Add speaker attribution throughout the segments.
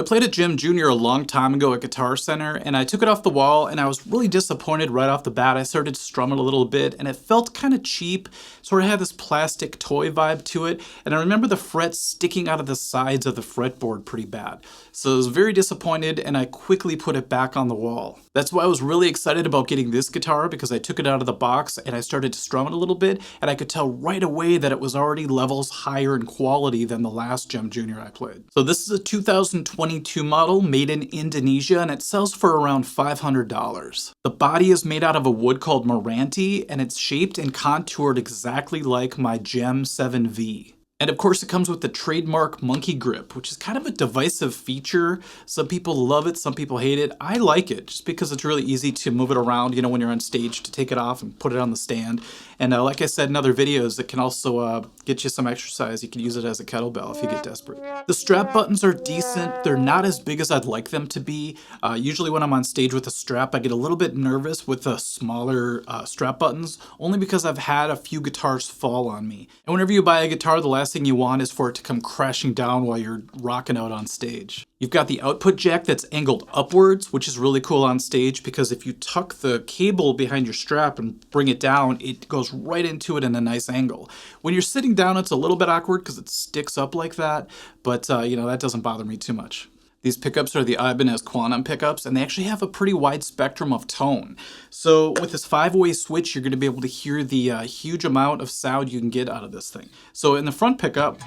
Speaker 1: So I played a JEMJR a long time ago at Guitar Center, and I took it off the wall, and I was really disappointed right off the bat. I started to strum it a little bit, and it felt kind of cheap. Sort of had this plastic toy vibe to it, and I remember the frets sticking out of the sides of the fretboard pretty bad. So I was very disappointed, and I quickly put it back on the wall. That's why I was really excited about getting this guitar, because I took it out of the box, and I started to strum it a little bit, and I could tell right away that it was already levels higher in quality than the last JEMJR I played. So this is a 2022 model made in Indonesia, and it sells for around $500. The body is made out of a wood called Meranti, and it's shaped and contoured exactly like my JEM7V. And of course it comes with the trademark monkey grip, which is kind of a divisive feature. Some people love it, some people hate it. I like it just because it's really easy to move it around, you know, when you're on stage, to take it off and put it on the stand. And like I said in other videos, it can also get you some exercise. You can use it as a kettlebell if you get desperate. The strap buttons are decent. They're not as big as I'd like them to be. Usually when I'm on stage with a strap, I get a little bit nervous with the smaller strap buttons, only because I've had a few guitars fall on me. And whenever you buy a guitar, the last thing you want is for it to come crashing down while you're rocking out on stage. You've got the output jack that's angled upwards, which is really cool on stage because if you tuck the cable behind your strap and bring it down, it goes right into it in a nice angle. When you're sitting down, it's a little bit awkward because it sticks up like that, but you know, that doesn't bother me too much. These pickups are the Ibanez Quantum pickups, and they actually have a pretty wide spectrum of tone. So with this 5-way switch, you're going to be able to hear the huge amount of sound you can get out of this thing. So in the front pickup,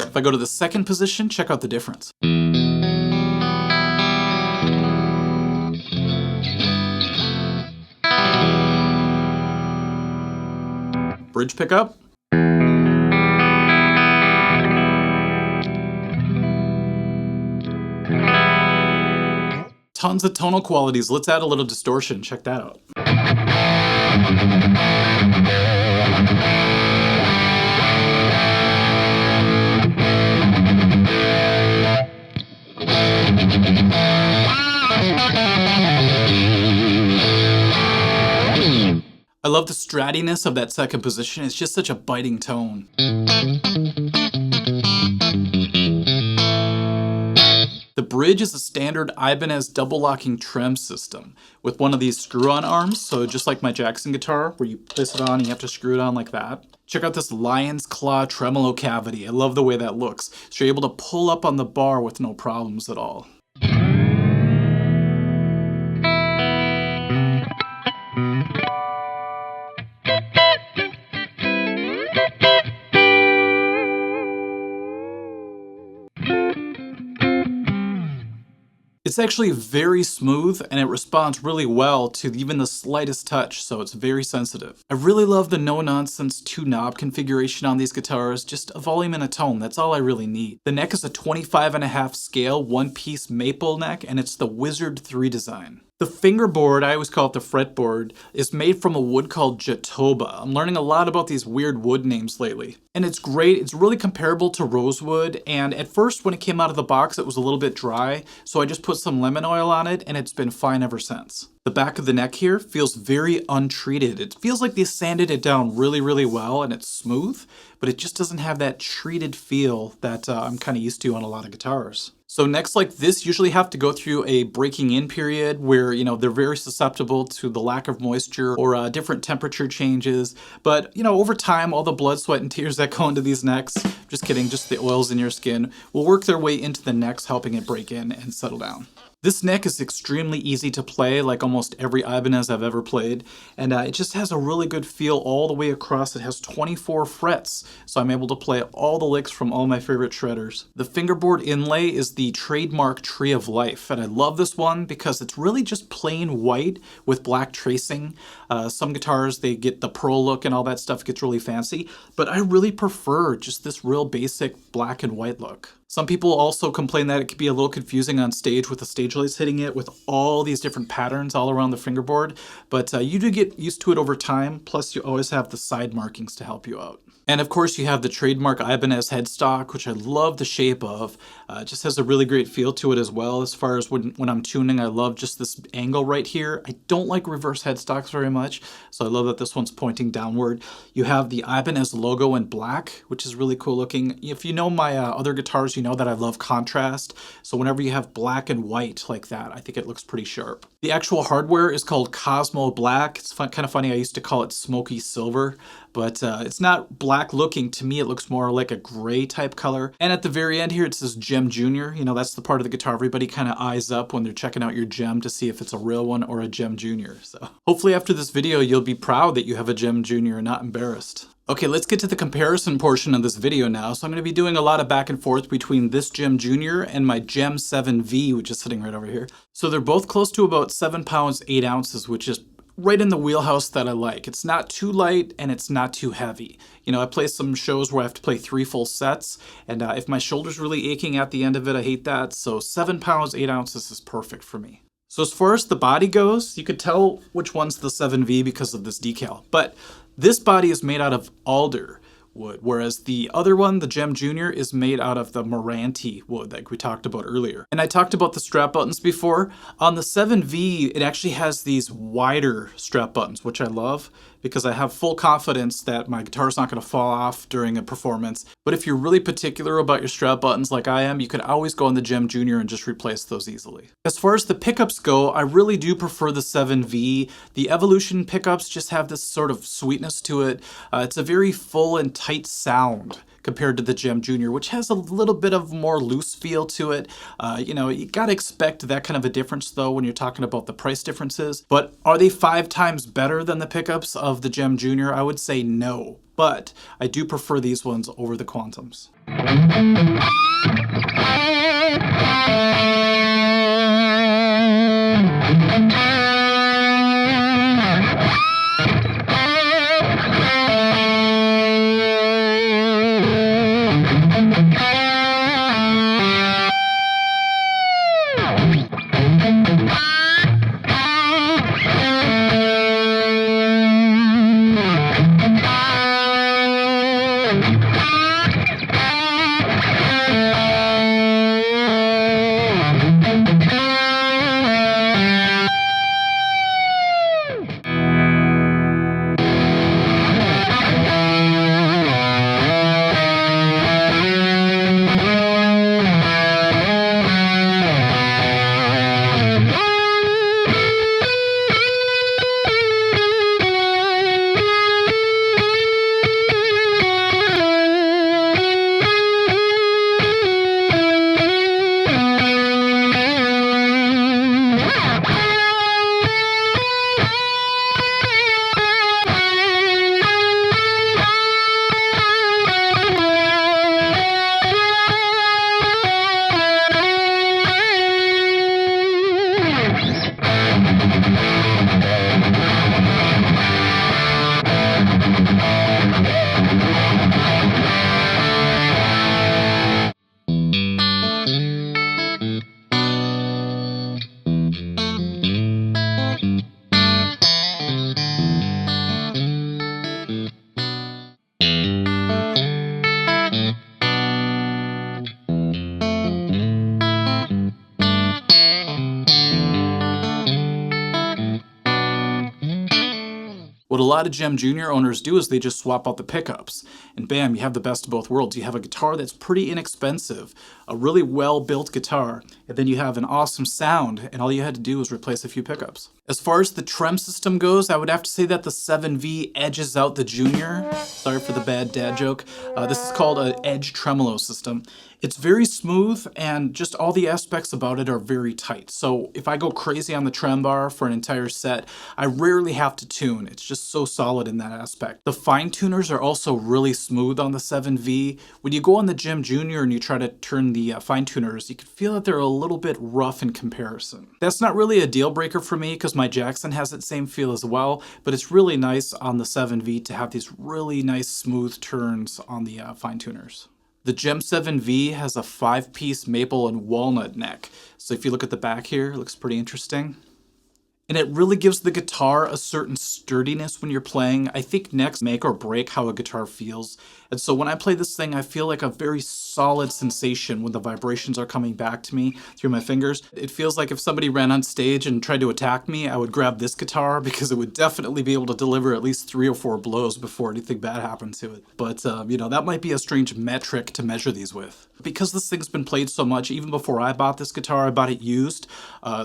Speaker 1: if I go to the second position, check out the difference. Bridge pickup. Tons of tonal qualities. Let's add a little distortion. Check that out. I love the strattiness of that second position. It's just such a biting tone. The bridge is a standard Ibanez double locking trem system with one of these screw-on arms, so just like my Jackson guitar where you place it on and you have to screw it on like that. Check out this lion's claw tremolo cavity. I love the way that looks. So you're able to pull up on the bar with no problems at all. It's actually very smooth and it responds really well to even the slightest touch, so it's very sensitive. I really love the no-nonsense 2-knob configuration on these guitars, just a volume and a tone, that's all I really need. The neck is a 25.5 scale, one-piece maple neck, and it's the Wizard 3 design. The fingerboard, I always call it the fretboard, is made from a wood called jatoba. I'm learning a lot about these weird wood names lately. And it's great, it's really comparable to rosewood, and at first when it came out of the box it was a little bit dry, so I just put some lemon oil on it and it's been fine ever since. The back of the neck here feels very untreated. It feels like they sanded it down really, really well and it's smooth, but it just doesn't have that treated feel that I'm kind of used to on a lot of guitars. So necks like this usually have to go through a breaking in period where, you know, they're very susceptible to the lack of moisture or different temperature changes. But, you know, over time, all the blood, sweat, and tears that go into these necks, just kidding, just the oils in your skin, will work their way into the necks, helping it break in and settle down. This neck is extremely easy to play, like almost every Ibanez I've ever played, and it just has a really good feel all the way across. It has 24 frets, so I'm able to play all the licks from all my favorite shredders. The fingerboard inlay is the trademark Tree of Life, and I love this one because it's really just plain white with black tracing. Some guitars, they get the pearl look and all that stuff gets really fancy, but I really prefer just this real basic black and white look. Some people also complain that it could be a little confusing on stage with the stage lights hitting it with all these different patterns all around the fingerboard, but you do get used to it over time, plus you always have the side markings to help you out. And of course you have the trademark Ibanez headstock, which I love the shape of. It just has a really great feel to it as well. As far as when I'm tuning, I love just this angle right here. I don't like reverse headstocks very much, so I love that this one's pointing downward. You have the Ibanez logo in black, which is really cool looking. If you know my other guitars, you know that I love contrast. So whenever you have black and white like that, I think it looks pretty sharp. The actual hardware is called Cosmo Black. It's kind of funny, I used to call it smoky silver, but it's not black looking. To me, it looks more like a gray type color. And at the very end here, it says JEM Jr. You know, that's the part of the guitar everybody kind of eyes up when they're checking out your JEM to see if it's a real one or a JEM Jr. So hopefully after this video, you'll be proud that you have a JEM Jr. and not embarrassed. Okay, let's get to the comparison portion of this video now. So I'm going to be doing a lot of back and forth between this JEM Jr. and my JEM7V, which is sitting right over here. So they're both close to about 7 pounds, 8 ounces, which is right in the wheelhouse that I like. It's not too light and it's not too heavy. You know, I play some shows where I have to play 3 full sets, and if my shoulder's really aching at the end of it, I hate that. So 7 pounds, 8 ounces is perfect for me. So as far as the body goes, you could tell which one's the 7V because of this decal. But this body is made out of alder wood, whereas the other one, the JEM Jr., is made out of the Meranti wood like we talked about earlier. And I talked about the strap buttons before. On the 7V, it actually has these wider strap buttons, which I love because I have full confidence that my guitar's not going to fall off during a performance. But if you're really particular about your strap buttons like I am, you could always go on the JEM Jr. and just replace those easily. As far as the pickups go, I really do prefer the 7V. The Evolution pickups just have this sort of sweetness to it. It's a very full and tight sound compared to the JEM Jr., which has a little bit of more loose feel to it. You know, you gotta expect that kind of a difference though when you're talking about the price differences. But are they 5 times better than the pickups of the JEM Jr.? I would say no, but I do prefer these ones over the Quantums. What a lot of JEM Jr. owners do is they just swap out the pickups, and bam, you have the best of both worlds. You have a guitar that's pretty inexpensive, a really well-built guitar, and then you have an awesome sound, and all you had to do was replace a few pickups. As far as the trem system goes, I would have to say that the 7V edges out the Junior. Sorry for the bad dad joke. This is called an edge tremolo system. It's very smooth, and just all the aspects about it are very tight. So if I go crazy on the trem bar for an entire set, I rarely have to tune. It's just so solid in that aspect. The fine tuners are also really smooth on the 7V. When you go on the JEM Jr. and you try to turn the fine tuners, you can feel that they're a little bit rough in comparison. That's not really a deal breaker for me because my Jackson has that same feel as well, but it's really nice on the 7V to have these really nice smooth turns on the fine tuners. The JEM7V has a 5-piece maple and walnut neck. So if you look at the back here, it looks pretty interesting. And it really gives the guitar a certain sturdiness when you're playing. I think necks make or break how a guitar feels. And so when I play this thing, I feel like a very solid sensation when the vibrations are coming back to me through my fingers. It feels like if somebody ran on stage and tried to attack me, I would grab this guitar because it would definitely be able to deliver at least 3 or 4 blows before anything bad happened to it. But, you know, that might be a strange metric to measure these with. Because this thing's been played so much, even before I bought this guitar, I bought it used.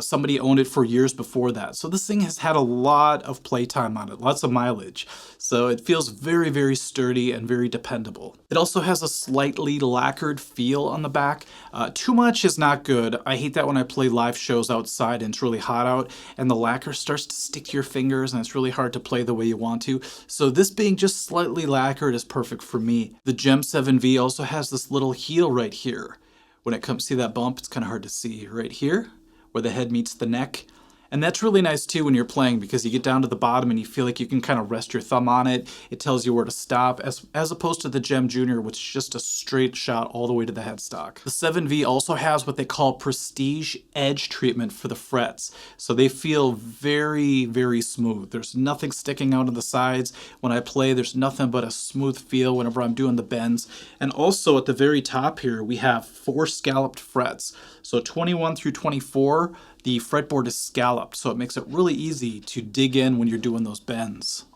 Speaker 1: Somebody owned it for years before that. So this thing has had a lot of playtime on it, lots of mileage. So it feels very, very sturdy and very dependable. It also has a slightly lacquered feel on the back. Too much is not good. I hate that when I play live shows outside and it's really hot out and the lacquer starts to stick to your fingers and it's really hard to play the way you want to. So this being just slightly lacquered is perfect for me. The JEM7V also has this little heel right here. When it comes, see that bump? It's kind of hard to see right here where the head meets the neck. And that's really nice too when you're playing because you get down to the bottom and you feel like you can kind of rest your thumb on it. It tells you where to stop as opposed to the JEM Jr., which is just a straight shot all the way to the headstock. The 7V also has what they call prestige edge treatment for the frets. So they feel very, very smooth. There's nothing sticking out of the sides. When I play, there's nothing but a smooth feel whenever I'm doing the bends. And also at the very top here, we have 4 scalloped frets. So 21 through 24, the fretboard is scalloped, so it makes it really easy to dig in when you're doing those bends.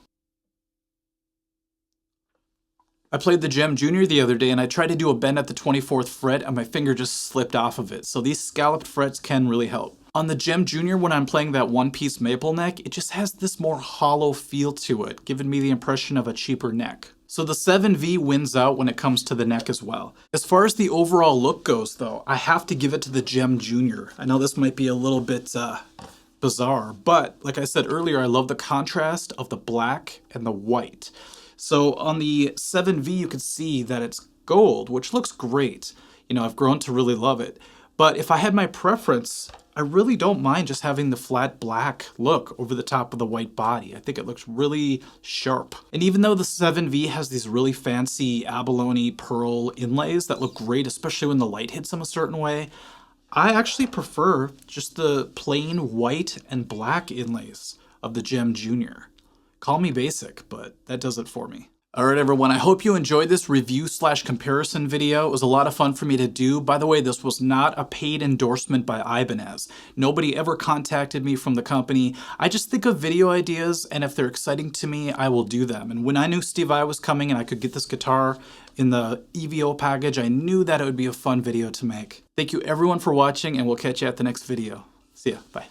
Speaker 1: I played the JEM Jr. the other day and I tried to do a bend at the 24th fret and my finger just slipped off of it. So these scalloped frets can really help. On the JEM Jr., when I'm playing that 1-piece maple neck, it just has this more hollow feel to it, giving me the impression of a cheaper neck. So the 7V wins out when it comes to the neck as well. As far as the overall look goes though, I have to give it to the JEM Jr. I know this might be a little bit bizarre, but like I said earlier, I love the contrast of the black and the white. So on the 7V, you can see that it's gold, which looks great. You know, I've grown to really love it. But if I had my preference, I really don't mind just having the flat black look over the top of the white body. I think it looks really sharp. And even though the 7V has these really fancy abalone pearl inlays that look great, especially when the light hits them a certain way, I actually prefer just the plain white and black inlays of the JEM Jr. Call me basic, but that does it for me. Alright everyone, I hope you enjoyed this review/comparison video. It was a lot of fun for me to do. By the way, this was not a paid endorsement by Ibanez. Nobody ever contacted me from the company. I just think of video ideas, and if they're exciting to me, I will do them. And when I knew Steve Vai was coming and I could get this guitar in the EVO package, I knew that it would be a fun video to make. Thank you everyone for watching, and we'll catch you at the next video. See ya. Bye.